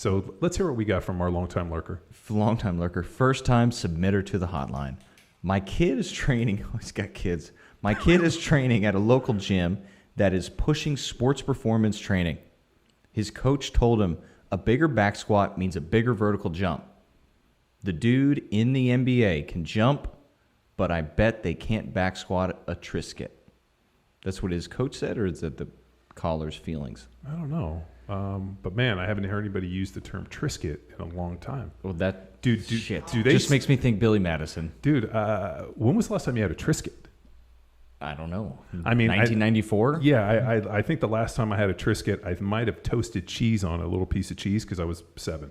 So let's hear what we got from our longtime lurker. Long-time lurker, first-time submitter to the hotline. My kid is training. Oh, he's got kids. My kid is training at a local gym that is pushing sports performance training. His coach told him a bigger back squat means a bigger vertical jump. The dude in the NBA can jump, but I bet they can't back squat a Triscuit. That's what his coach said, or is that the caller's feelings? I don't know. But man, I haven't heard anybody use the term Triscuit in a long time. Well, that shit. Do they just makes me think Billy Madison. Dude, when was the last time you had a Triscuit? I don't know. I mean, 1994? Yeah, I think the last time I had a Triscuit, I might have toasted cheese on a little piece of cheese because I was 7.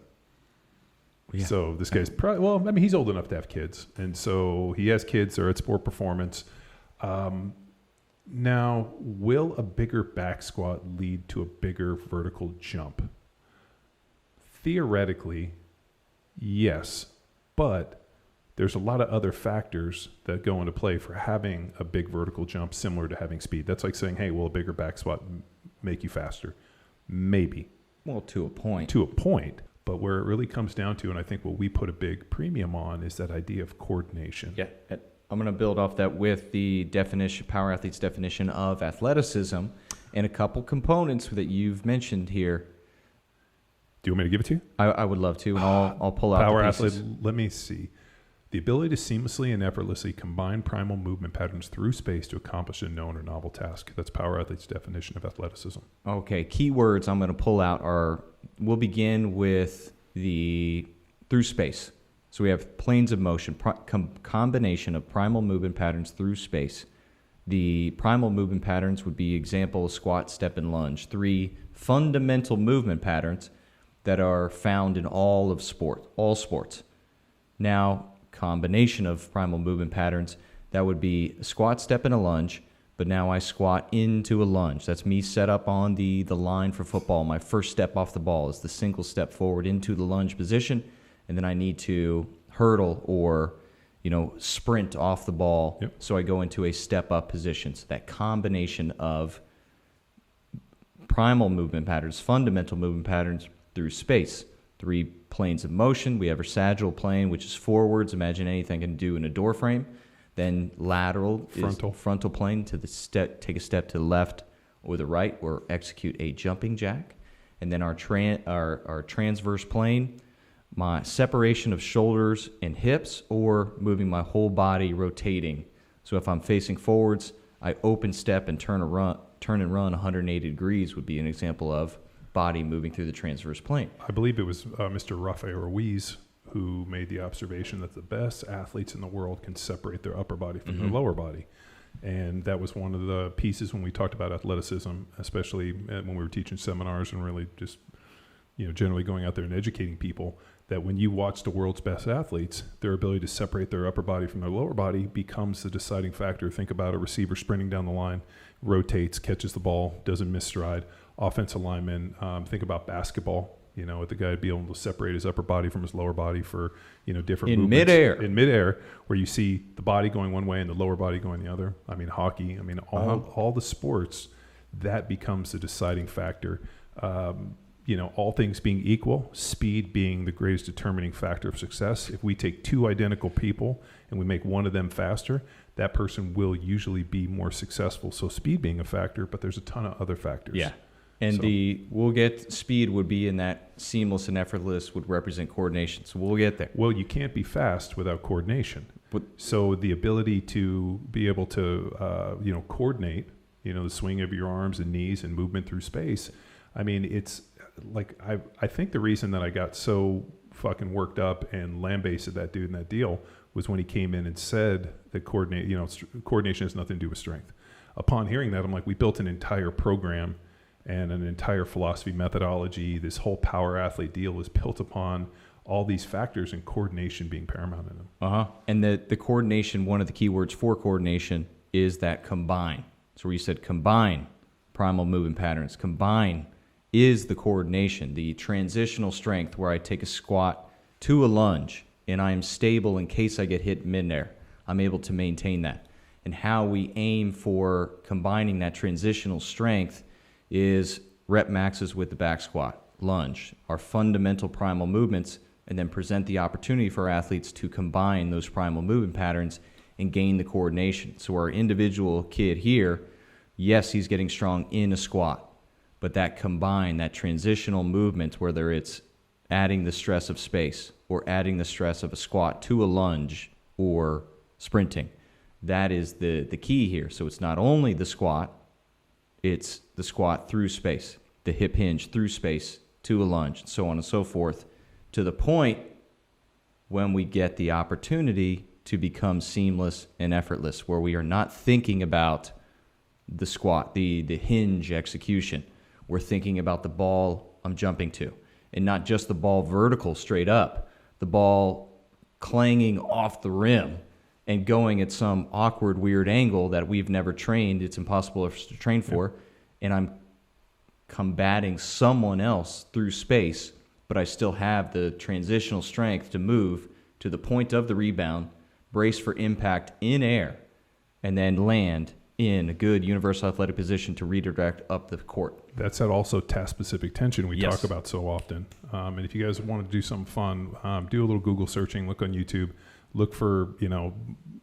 Yeah. So this guy's probably, well, I mean, he's old enough to have kids. And so he has kids that are at sport performance. Now, will a bigger back squat lead to a bigger vertical jump? Theoretically, yes. But there's a lot of other factors that go into play for having a big vertical jump similar to having speed. That's like saying, hey, will a bigger back squat make you faster? Maybe. Well, to a point. To a point. But where it really comes down to, and I think what we put a big premium on, is that idea of coordination. Yeah. I'm going to build off that with the definition, Power Athlete's definition of athleticism, and a couple components that you've mentioned here. Do you want me to give it to you? I would love to, and I'll pull out Power the pieces. Athlete, let me see. The ability to seamlessly and effortlessly combine primal movement patterns through space to accomplish a known or novel task. That's Power Athlete's definition of athleticism. Okay, key words I'm going to pull out are, we'll begin with the through space. So we have planes of motion, combination of primal movement patterns through space. The primal movement patterns would be example squat, step, and lunge. 3 fundamental movement patterns that are found in all sports. Now, combination of primal movement patterns, that would be a squat, step, and a lunge, but now I squat into a lunge. That's me set up on the line for football. My first step off the ball is the single step forward into the lunge position, and then I need to hurdle or, sprint off the ball. Yep. So I go into a step-up position. So that combination of primal movement patterns, fundamental movement patterns through space. 3 planes of motion. We have our sagittal plane, which is forwards. Imagine anything I can do in a door frame. Then lateral is frontal plane to the step. Take a step to the left or the right, or execute a jumping jack. And then our transverse plane, my separation of shoulders and hips, or moving my whole body, rotating. So if I'm facing forwards, I open step and turn and run 180 degrees would be an example of body moving through the transverse plane. I believe it was Mr. Rafael Ruiz who made the observation that the best athletes in the world can separate their upper body from their lower body. And that was one of the pieces when we talked about athleticism, especially when we were teaching seminars and really just, generally going out there and educating people, that when you watch the world's best athletes, their ability to separate their upper body from their lower body becomes the deciding factor. Think about a receiver sprinting down the line, rotates, catches the ball, doesn't miss stride. Offensive lineman, think about basketball, with the guy be able to separate his upper body from his lower body for, different movements. In midair, where you see the body going one way and the lower body going the other. I mean, hockey, all the sports, that becomes the deciding factor. All things being equal, speed being the greatest determining factor of success. If we take 2 identical people and we make one of them faster, that person will usually be more successful. So speed being a factor, but there's a ton of other factors. Yeah. And we'll get speed would be in that seamless and effortless would represent coordination. So we'll get there. Well, you can't be fast without coordination. So the ability to be able to, coordinate, the swing of your arms and knees and movement through space. I mean, it's like, I think the reason that I got so fucking worked up and lambasted that dude in that deal was when he came in and said that coordination has nothing to do with strength. Upon hearing that, I'm like, we built an entire program and an entire philosophy, methodology. This whole Power Athlete deal is built upon all these factors and coordination being paramount in them. And the coordination, one of the key words for coordination is that combine. So where you said combine primal movement patterns, combine is the coordination, the transitional strength where I take a squat to a lunge and I am stable in case I get hit mid-air. I'm able to maintain that. And how we aim for combining that transitional strength is rep maxes with the back squat. lunge, our fundamental primal movements, and then present the opportunity for athletes to combine those primal movement patterns and gain the coordination. So our individual kid here, yes, he's getting strong in a squat, but that transitional movement, whether it's adding the stress of space or adding the stress of a squat to a lunge or sprinting, that is the key here. So it's not only the squat, it's the squat through space, the hip hinge through space to a lunge, so on and so forth, to the point when we get the opportunity to become seamless and effortless, where we are not thinking about the squat, the hinge execution. We're thinking about the ball I'm jumping to, and not just the ball vertical straight up, the ball clanging off the rim and going at some awkward, weird angle that we've never trained. It's impossible for us to train for. And I'm combating someone else through space, but I still have the transitional strength to move to the point of the rebound, brace for impact in air, and then land in a good universal athletic position to redirect up the court. That's that also task-specific tension we Yes. talk about so often. And if you guys want to do something fun, do a little Google searching, look on YouTube, look for,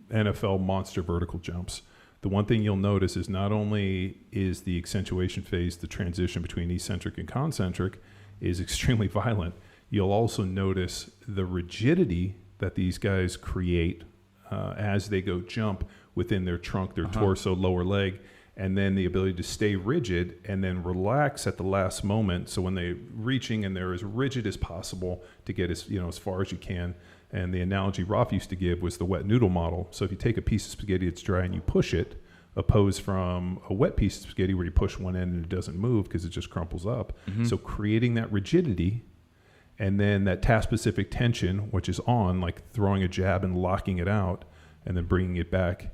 NFL monster vertical jumps. The one thing you'll notice is not only is the accentuation phase, the transition between eccentric and concentric, is extremely violent, you'll also notice the rigidity that these guys create as they go jump within their trunk, their torso, lower leg, and then the ability to stay rigid and then relax at the last moment. So when they're reaching and they're as rigid as possible to get as far as you can. And the analogy Rolf used to give was the wet noodle model. So if you take a piece of spaghetti that's dry and you push it, opposed from a wet piece of spaghetti where you push one end and it doesn't move because it just crumples up. Mm-hmm. So creating that rigidity and then that task-specific tension, which is on, like throwing a jab and locking it out and then bringing it back,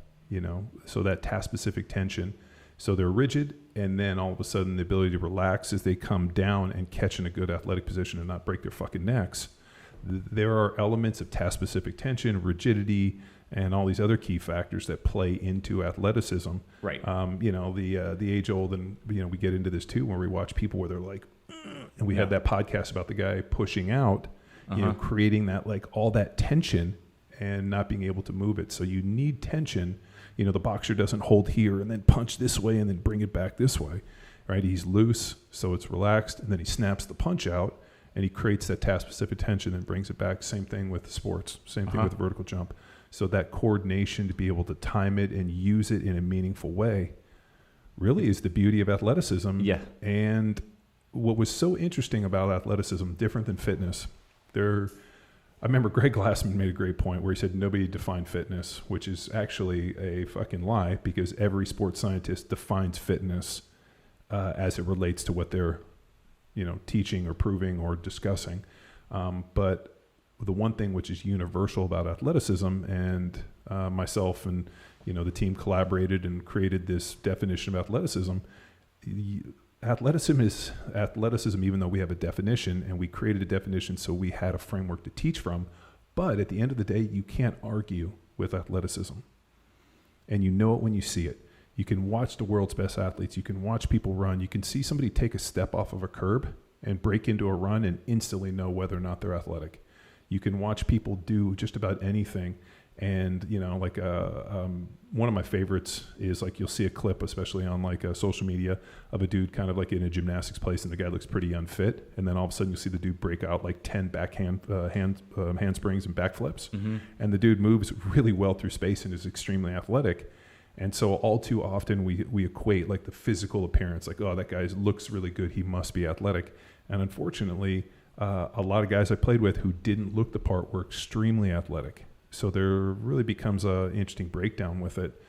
so that task-specific tension. So they're rigid, and then all of a sudden the ability to relax as they come down and catch in a good athletic position and not break their fucking necks. There are elements of task-specific tension, rigidity, and all these other key factors that play into athleticism. Right. The age-old, and we get into this too when we watch people where they're like, and we had that podcast about the guy pushing out, creating that all that tension and not being able to move it. So you need tension. The boxer doesn't hold here and then punch this way and then bring it back this way, right? He's loose, so it's relaxed, and then he snaps the punch out, and he creates that task-specific tension and brings it back. Same thing with sports, same thing with the vertical jump. So that coordination to be able to time it and use it in a meaningful way really is the beauty of athleticism. Yeah. And what was so interesting about athleticism, different than fitness, I remember Greg Glassman made a great point where he said nobody defined fitness, which is actually a fucking lie, because every sports scientist defines fitness as it relates to what they're teaching or proving or discussing. But the one thing which is universal about athleticism, and myself and the team collaborated and created this definition of athleticism. Athleticism is athleticism, even though we have a definition, and we created a definition so we had a framework to teach from. But at the end of the day, you can't argue with athleticism. And you know it when you see it. You can watch the world's best athletes. You can watch people run. You can see somebody take a step off of a curb and break into a run and instantly know whether or not they're athletic. You can watch people do just about anything. And, one of my favorites is you'll see a clip, especially on social media, of a dude kind of in a gymnastics place, and the guy looks pretty unfit. And then all of a sudden you'll see the dude break out 10 backhand handsprings and backflips. Mm-hmm. And the dude moves really well through space and is extremely athletic. And so all too often we equate the physical appearance, that guy looks really good, he must be athletic. And unfortunately, a lot of guys I played with who didn't look the part were extremely athletic. So there really becomes an interesting breakdown with it.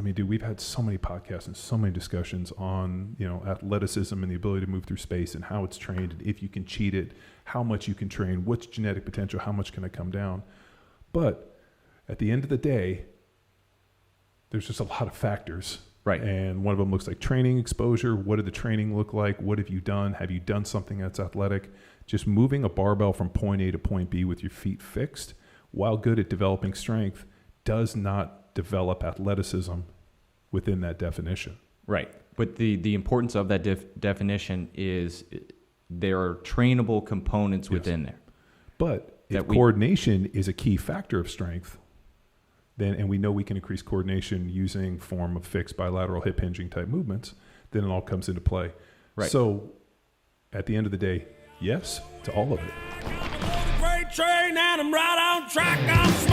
We've had so many podcasts and so many discussions on, athleticism and the ability to move through space and how it's trained, and if you can cheat it, how much you can train, what's genetic potential, how much can it come down. But at the end of the day, there's just a lot of factors. Right. And one of them looks like training exposure. What did the training look like? What have you done? Have you done something that's athletic? Just moving a barbell from point A to point B with your feet fixed, while good at developing strength, does not develop athleticism within that definition. Right. But the importance of that definition is there are trainable components within there. But if coordination is a key factor of strength, then, and we know we can increase coordination using form of fixed bilateral hip hinging type movements, then it all comes into play. Right. So at the end of the day, yes to all of it. Freight train and I'm right on track. I'm